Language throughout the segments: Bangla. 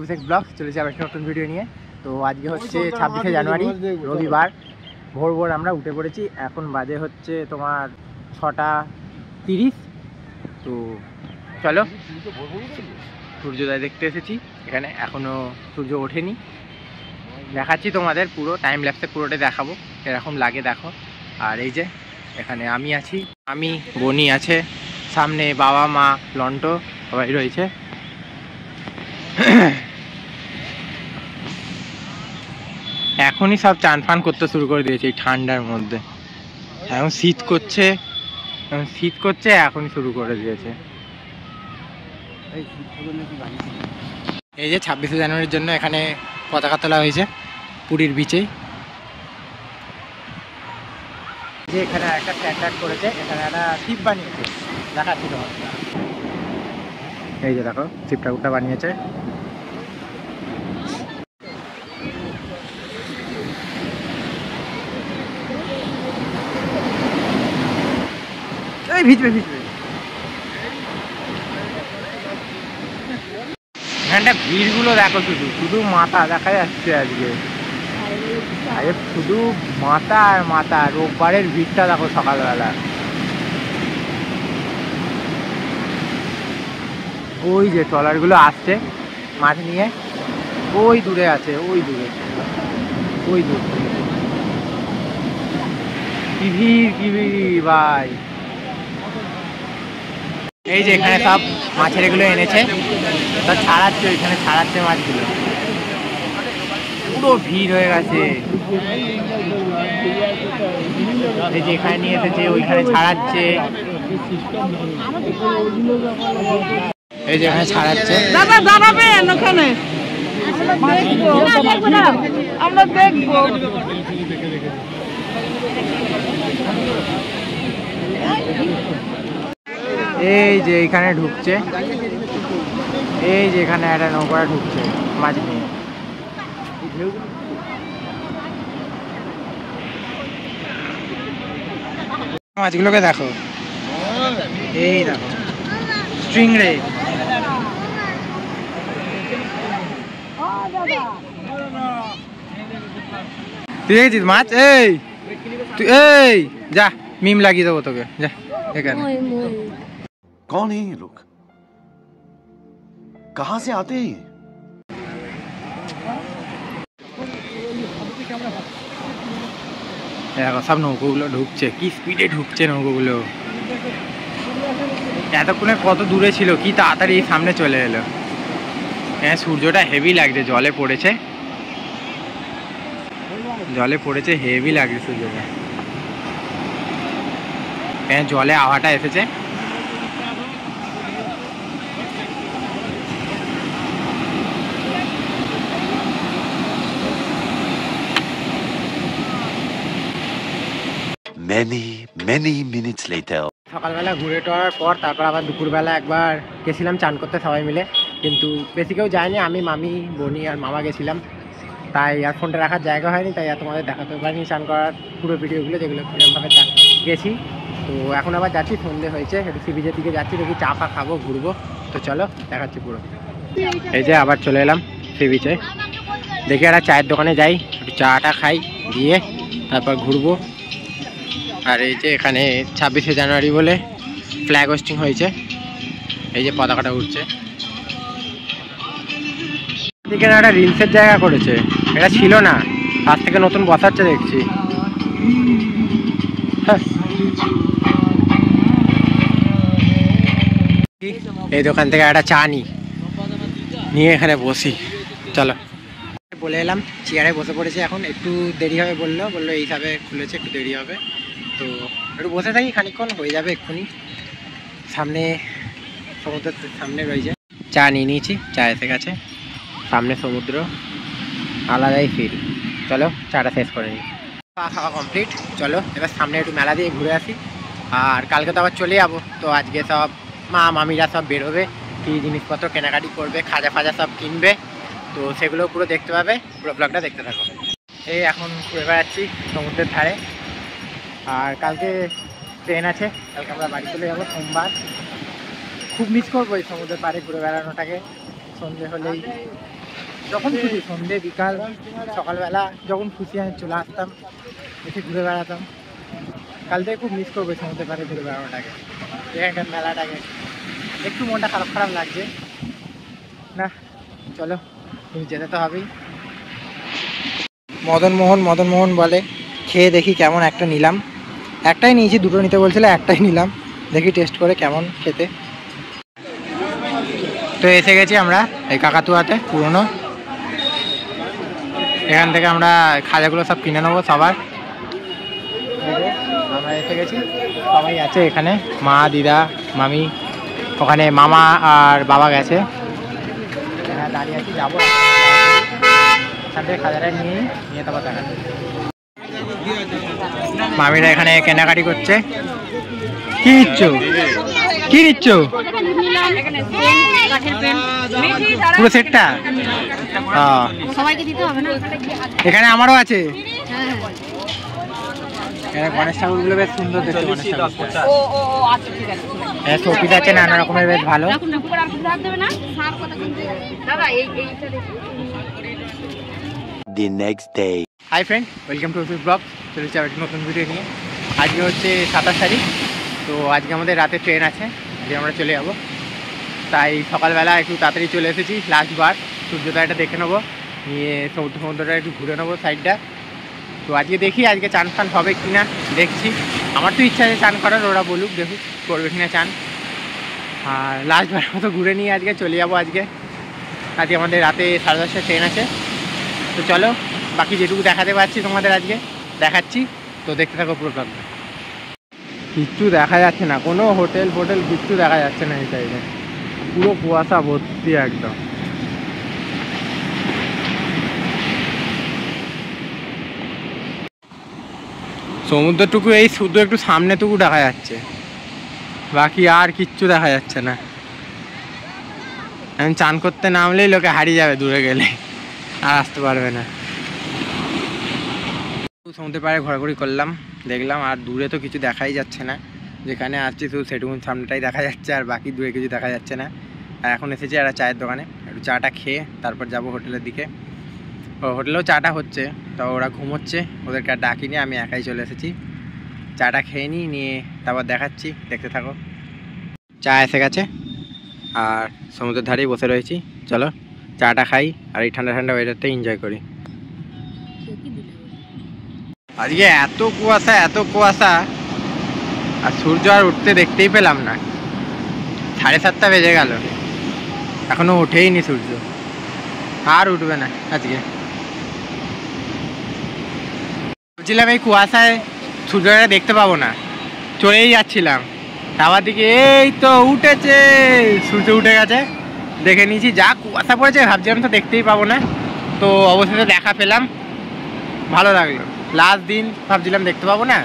অভিষেক ব্লগ চলেছে আবার একটা নতুন ভিডিও নিয়ে। তো আজকে হচ্ছে 26শে জানুয়ারি রবিবার, ভোর ভোর আমরা উঠে পড়েছি। এখন বাজে হচ্ছে তোমার 6:30। তো চলো, সূর্যোদয় দেখতে এসেছি এখানে, এখনও সূর্য ওঠেনি। দেখাচ্ছি তোমাদের পুরো টাইম ল্যাপসে, পুরোটাই দেখাবো এরকম লাগে দেখো। আর এই যে এখানে আমি আছি, আমি বনি আছে, সামনে বাবা মা লন্টো সবাই রয়েছে। এখনই সব চান ফান করতে শুরু করে দিয়েছে এই ঠান্ডার মধ্যে। এখন শীত করছে, এখনই শুরু করে দিয়েছে। এই যে 26শে জানুয়ারির জন্য এখানে পতাকা তোলা হয়েছে পুরীর বিচেই। যে এখানে একটা স্ট্যান্ডার্ড করেছে, এখানে একটা শিব বানিয়েছে, দেখাচ্ছি তোমার। এই যে দেখো শিব ঠাকুরটা বানিয়েছে। ভিজবে এখানটা ভিড়গুলো দেখো, শুধু মাথা দেখা যাচ্ছে আজকে। আরে শুধু মাথা আর মাথা। রোববারের ভিড়টা দেখো সকালবেলা। ওই যে ট্রলারগুলো আসছে মাছ নিয়ে, ওই দূরে আছে, ওই দূরে কি ভিড় ভাই। এই যে এখানে সব মাছের এগুলো এনেছে, তা ছাড়াচ্ছে, ওইখানে ছাড়াচ্ছে মাছগুলো। পুরো ভিড় হয়ে গেছে। এই যে এখানে নিয়ে এসেছে, ওইখানে ছাড়াচ্ছে। এই যে এখানে ছাড়াচ্ছে। দাদা দাঁড়াবেন ওখানে, আমরা দেখবো। এই যে এখানে ঢুকছে, এই যে এখানে একটা নৌকা ঢুকছে মাছ নিয়ে। মাছগুলোকে দেখো, এই দেখো স্ট্রিং রে। তুই দেখেছিস মাছ? তুই যা, মিম লাগিয়ে দেবো তোকে, যা এখানে। कौन है ये लोग? कहां से आते हैं? দেখো সব নৌকোগুলো ঢুকছে, কি স্পিডে ঢুকছে নৌকোগুলো। এতক্ষণে কত দূরে ছিল, কি তাড়াতাড়ি সামনে চলে এলো। হ্যাঁ সূর্যটা হেভি লাগছে, জলে পড়েছে হেভি লাগছে সূর্যটা। হ্যাঁ জলে আভাটা এসেছে। Many minutes later. সকালবেলা ঘুরে টরার পর তারপর আবার দুপুরবেলা একবার গেছিলাম চান করতে সবাই মিলে, কিন্তু বেশি কেউ যায়নি, আমি মামি বনি আর মামা গেছিলাম। তাই আর ফোনটা রাখার জায়গা হয়নি, তাই আর তোমাদের দেখাতে পারিনি চান করার পুরো ভিডিওগুলো, যেগুলো কিরমভাবে গেছি। তো এখন আবার যাচ্ছি, সন্ধ্যে হয়েছে, একটু সি বিচের দিকে যাচ্ছি, দেখি চা ফা খাবো, ঘুরবো। তো চলো দেখাচ্ছি পুরো। এই যে আবার চলে এলাম সি বিচে, দেখি একটা চায়ের দোকানে যাই, একটু চাটা খাই, দিয়ে তারপর ঘুরবো। আর এই যে এখানে 26শে জানুয়ারি বলে ফ্ল্যাগ হোস্টিং হয়েছে, এই যে পতাকাটা উঠছে। এখানে একটা রিলসের জায়গা করেছে, এটা ছিল না, আজ থেকে নতুন বসাচ্ছে দেখছি। এই দোকান থেকে একটা চা নিয়ে এখানে বসি, চলো। বলে এলাম, চেয়ারে বসে পড়েছে, এখন একটু দেরি হবে বললো এই হিসাবে খুলেছে, একটু দেরি হবে। তো একটু বসে থাকি খানিকক্ষণ, হয়ে যাবে এক্ষুনি। সামনে সমুদ্রের সামনে রয়েছে, চা নিয়ে নিয়েছি, চা এসে গেছে, সামনে সমুদ্র, আলাদাই ফিল। চলো চাটা শেষ করে নিই। খাওয়া কমপ্লিট, চলো এবার সামনে একটু মেলা দিয়ে ঘুরে আসি। আর কালকে তো আবার চলে যাবো, তো আজকে সব মা মামিরা সব বেরোবে, কী জিনিসপত্র কেনাকাটি করবে, খাজা ফাজা সব কিনবে, তো সেগুলো পুরো দেখতে পাবে, পুরো ব্লগটা দেখতে থাকো। এই এখন ঘুরে বেড়াচ্ছি সমুদ্রের ধারে। আর কালকে ট্রেন আছে, কালকে আমরা বাড়ি চলে যাবো সোমবার। খুব মিস করবো এই সমুদ্রের পাড়ে ঘুরে বেড়ানোটাকে, সন্ধে হলেই যখন খুশি সন্ধ্যে বিকাল সকালবেলা যখন খুশি আমি চলে আসতাম, এসে ঘুরে বেড়াতাম। কাল থেকে খুব মিস করবো সমুদ্রের পাড়ে ঘুরে বেড়ানোটাকে, এখানকার মেলাটাকে। একটু মনটা খারাপ খারাপ লাগছে না, চলো তুমি যেতে তো হবেই। মদনমোহন বলে খেয়ে দেখি কেমন, একটা নিলাম, একটাই নিয়েছি, দুটো নিতে বলছিল, একটাই নিলাম, দেখি টেস্ট করে কেমন খেতে। তো এসে গেছি আমরা এই কাকাতুয়াতে পুরনো, এখান থেকে আমরা খাজাগুলো সব কিনে নেবো সবার। আমরা এসে গেছি, সবাই আছে এখানে, মা দিদা মামি, ওখানে মামা আর বাবা গেছে, এখানে দাঁড়িয়ে আছি, যাবো এখান থেকে খাজাটা নিয়ে তারপর দেখাচ্ছি। মামিরা এখানে কেনাকাটি করছে। কি নিচ্ছ কি নিচ্ছ? পুরো সেটটা? এখানে আমারও আছে। গণেশ ঠাকুরগুলো বেশ সুন্দর দেখতে, শোপিস আছে নানা রকমের, বেশ ভালো। The next day. Hi friend, welcome to office blog. চলেছি আবার একটা নতুন ভিডিও নিয়ে। আজকে হচ্ছে 27 তারিখ, তো আজকে আমাদের রাতে ট্রেন আছে, যে আমরা চলে যাবো। তাই সকালবেলা একটু তাড়াতাড়ি চলে এসেছি, লাস্টবার সূর্যোদয়টা দেখে নেবো, নিয়ে সমুদ্রটা একটু ঘুরে নেবো সাইডটা। তো আজকে দেখি আজকে চান ফান হবে কি না, দেখছি। আমার তো ইচ্ছা আছে চান করার, ওরা বলুক দেখুক করবে কিনা চান। আর লাস্টবার মতো ঘুরে নিয়ে আজকে চলে যাবো। আজকে আমাদের রাতে 10:30 ট্রেন আছে। তো চলো বাকি যেটুকু দেখাতে পারছি তোমাদের আজকে দেখাচ্ছি, তো দেখতে থাকো পুরো ব্লগটা। কিচ্ছু দেখা যাচ্ছে না, কোনো হোটেল ফোটেল কিচ্ছু দেখা যাচ্ছে না এই সাইডে, পুরো কুয়াশা ভর্তি একদম। সমুদ্রটুকু এই শুধু একটু সামনেটুকু দেখা যাচ্ছে, বাকি আর কিচ্ছু দেখা যাচ্ছে না। এখন চান করতে নামলেই লোকে হারিয়ে যাবে, দূরে গেলে আর আসতে পারবে না। সমুদ্রের পাড়ে ঘোরাঘুরি করলাম, দেখলাম, আর দূরে তো কিছু দেখাই যাচ্ছে না। যেখানে আসছি শুধু সেটুকুন সামনেটাই দেখা যাচ্ছে, আর বাকি দূরে কিছু দেখা যাচ্ছে না। আর এখন এসেছি একটা চায়ের দোকানে, একটু চাটা খেয়ে তারপর যাব হোটেলের দিকে। হোটেলেও চাটা হচ্ছে, তো ওরা ঘুমোচ্ছে, ওদেরকে আর ডাকিনি, আমি একাই চলে এসেছি। চাটা খেয়ে নিয়ে তারপর দেখাচ্ছি, দেখতে থাকো। চা এসে গেছে আর সমুদ্রের ধারেই বসে রয়েছি, চলো চাটা খাই আর এই ঠান্ডা ঠান্ডা ওয়েদারটা এনজয় করি। আজকে এত কুয়াশা, আর সূর্য আর উঠতে দেখতেই পেলাম না। 7:30 বেজে গেল, এখনো ওঠেই নি সূর্য, আর উঠবে না আজকে। ভাবছিলাম এই কুয়াশায় সূর্যটা দেখতে পাবো না, চলেই যাচ্ছিলাম। তারপর দিকে এই তো উঠেছে, সূর্য উঠে গেছে, দেখে নিয়েছি। যা কুয়াশা পড়েছে ভাবছিলাম তো দেখতেই পাবো না, তো অবশেষে দেখা পেলাম, ভালো লাগলো। লাস্ট দিন ভাবছিলাম দেখতে পাবো না,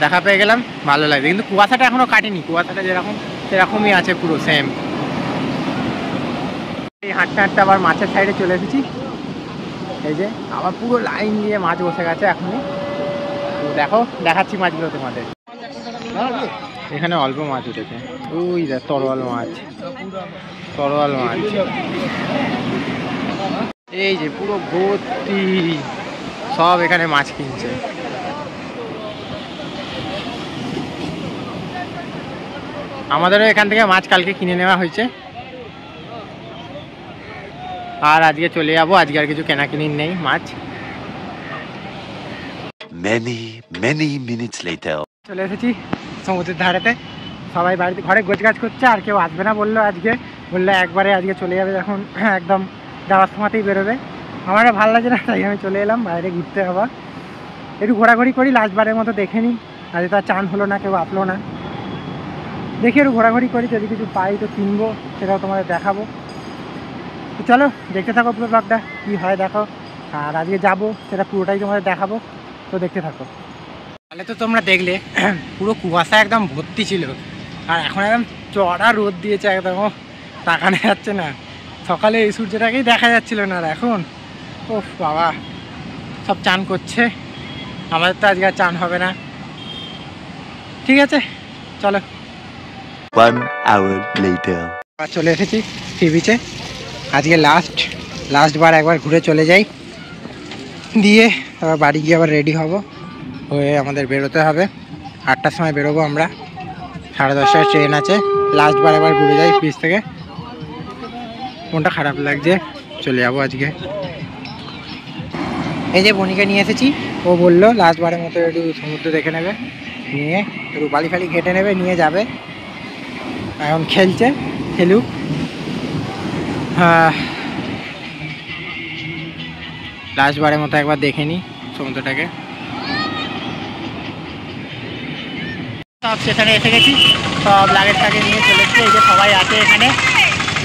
দেখা পেয়ে গেলাম, ভালো লাগবে। কিন্তু কুয়াশাটা এখনো কাটেনি, কুয়াশাটা যেরকম সেরকমই আছে, পুরো সেম। এই হাঁটতে আবার মাছের সাইডে চলে এসেছি, এই যে আবার পুরো লাইন দিয়ে মাছ বসে গেছে এখনই। দেখো দেখাচ্ছি মাছগুলো তোমাদের। এখানে অল্প মাছ উঠেছে, ওই দেখ তরোয়াল মাছ, এই যে পুরো ভর্তি, সব এখানে মাছ কিনছে। আমাদেরও এখান থেকে মাছ কালকে কিনে নেওয়া হয়েছে, আর আজকে চলে যাবো। আজকে আর কিছু কেনাকিনি নেই, মাছ। Many minutes later. চলে এসেছি সমুদ্রের ধারেতে, সবাই বাড়িতে ঘরে গোছগাছ করছে, আর কেউ আসবে না বললো আজকে, বললো একবারে আজকে চলে যাবে, যখন একদম যাওয়ার সময়তেই বেরোবে। আমার ভালো লাগে না, তাই আমি চলে এলাম বাইরে ঘুরতে। আবার একটু ঘোরাঘুরি করি, লাস্টবারের মতো দেখে নিই। আজ তো আর চান হলো না, কেউ আসলো না, দেখি একটু ঘোরাঘুরি করি, যদি কিছু পাই তো কিনবো, সেটাও তোমাদের দেখাবো। তো চলো দেখতে থাকো পুরো ব্লগটা, কী হয় দেখো। আর আজকে যাবো সেটা পুরোটাই তোমাদের দেখাবো, তো দেখতে থাকো। তাহলে তো তোমরা দেখলে পুরো কুয়াশা একদম ভর্তি ছিল, আর এখন একদম চড়া রোদ দিয়েছে একদম, ও তাকানো যাচ্ছে না। সকালে এই সূর্যটাকেই দেখা যাচ্ছিল না, আর এখন ও বাবা, সব চান করছে। আমাদের তো আজকে আর চান হবে না। ঠিক আছে চলো। 1 hour later. চলে এসেছি সি বিচে, আজকে লাস্ট লাস্ট বার একবার ঘুরে চলে যাই, দিয়ে আবার বাড়ি গিয়ে আবার রেডি হব হয়ে আমাদের বেরোতে হবে। 8টার সময় বেরোবো আমরা, 10:30টায় ট্রেন আছে। লাস্ট বার একবার ঘুরে যাই ব্রিজ থেকে। মনটা খারাপ লাগছে, চলে যাবো আজকে। এই যে বনিকে নিয়ে এসেছি, ও বললো লাস্ট বারের মতো একটু সমুদ্র দেখে নেবে, নিয়ে একটু বালি ফালি ঘেটে নেবে, নিয়ে যাবে। এখন খেলছে, খেলুক। লাস্ট বারের মতো একবার দেখে নিই সমুদ্রটাকে। সব স্টেশনে এসে গেছি, সব লাগেজ টাগেজ নিয়ে চলে এসেছি। এই যে সবাই আছে এখানে,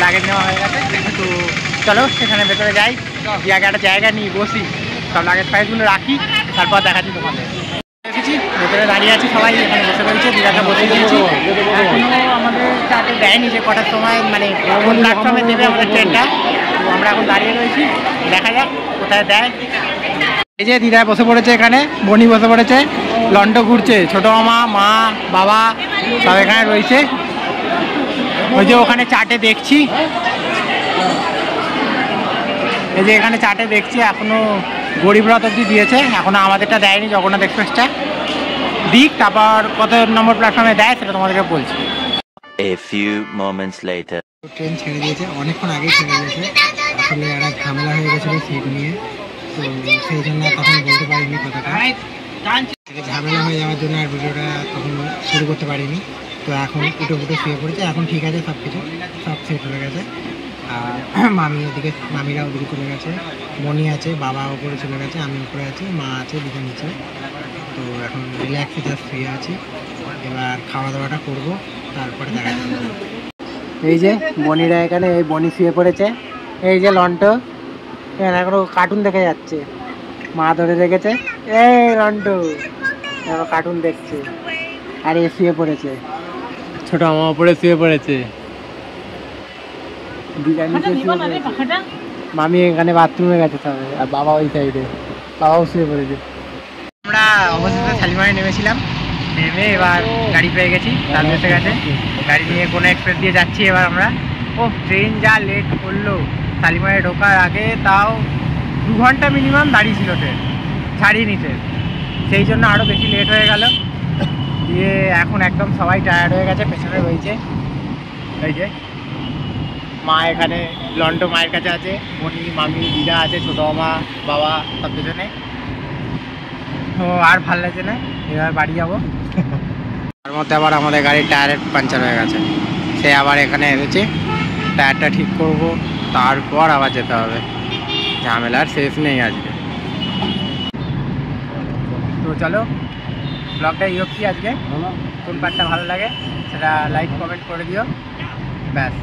লাগেজ নেওয়া হয়ে গেছে। তো চলো স্টেশনের ভেতরে যাই, গিয়ে আগে একটা জায়গা নিয়ে বসি, সব লাগেজ ফাইজগুলো রাখি, তারপর দেখাচ্ছি তোমাদের। এসেছি, ভেতরে দাঁড়িয়ে আছি, সবাই এখানে বসে রয়েছে, দিদাকে বসে দিয়েছি। এখনও আমাদের চার্টে দেয়নি যে কটার সময়, মানে কোন প্ল্যাটফর্মে দেবে আমাদের ট্রেনটা। তো আমরা এখন দাঁড়িয়ে রয়েছি, দেখা যাক কোথায় দেয়। এই যে দিদা বসে পড়েছে এখানে, বনি বসে পড়েছে, লন্ডো ঘুরছে, ছোটো মামা, মা, বাবা সব এখানে রয়েছে। ওই যে ওখানে চার্টে দেখছি, এই যে এখানে চার্টে দেখছি এখনো গরিব রথ অব্দি দিয়েছে, এখনো আমাদেরটা দেয়নি, জগন্নাথ এক্সপ্রেসটা দিক, তারপর কত নম্বর প্ল্যাটফর্মে দেয় সেটা তোমাদেরকে বলছি। A few moments later. Train ছেড়ে দিয়েছে, অনেকক্ষণ আগেই ছেড়ে দিয়েছে। আসলে একটা ঝামেলা হয়ে গেছিলো সিট নিয়ে, তো সেই জন্য তখন বলতে পারিনি কথাটা। ঝামেলা হয়ে যাওয়ার জন্য আর ভিডিওটা তখন শুরু করতে পারিনি। তো এখন উঠে শুয়ে পড়েছে, এখন ঠিক আছে, সব কিছু সব সেট হয়ে গেছে। আর মামি ওদিকে, মামিরা ওদিকে চলে গেছে, মনি আছে, বাবা উপরে চলে গেছে, আমি উপরে আছি, মা আছে দিকে নিচে। তো এখন রিল্যাক্সে জাস্ট শুয়ে আছি, এবার খাওয়া দাওয়াটা করবো, তারপরে দেখা যাবে। এই যে বনিরা এখানে, এই বনি শুয়ে পড়েছে, এই যে লন্টো এখানে এখনো কার্টুন দেখে যাচ্ছে, মা ধরে রেখেছে, এই লন্টো এখনো কার্টুন দেখছে। আর এ শুয়ে পড়েছে, ছোট মামা উপরে শুয়ে পড়েছে, মামি এখানে বাথরুমে গেছে সবাই, আর বাবা ওই সাইডে, বাবাও শুয়ে পড়েছে। আমরা অবশেষে শালিমারে নেমেছিলাম, নেমে এবার গাড়ি পেয়ে গেছি, তার এসে গেছে, গাড়ি নিয়ে কোনো এক্সপ্রেস দিয়ে যাচ্ছি এবার আমরা। ও ট্রেন যা লেট করলো, শালিমারে ঢোকার আগে তাও 2 ঘন্টা মিনিমাম দাঁড়িয়ে ছিল ট্রেন, ছাড়িয়ে নিতে, সেই জন্য আরও বেশি লেট হয়ে গেল। দিয়ে এখন একদম সবাই টায়ার্ড হয়ে গেছে, পেছনে রয়েছে এই যে মা, এখানে লন্ডো মায়ের কাছে আছে, মনি, মামি, দিদা আছে, ছোটো মামা, বাবা সব পেছনে। তো আর ভাল লাগছে না, এবার বাড়ি যাবো। তার মধ্যে আবার আমাদের গাড়ির টায়ারের পাঞ্চার হয়ে গেছে, সে আবার এখানে এসেছে, টায়ারটা ঠিক করব, তারপর আবার যেতে হবে। ঝামেলার শেষ নেই আজকে। তো চলো ব্লগটা এই অবধি আজকে। কোন পার্টটা ভালো লাগে সেটা লাইক কমেন্ট করে দিও, ব্যাস।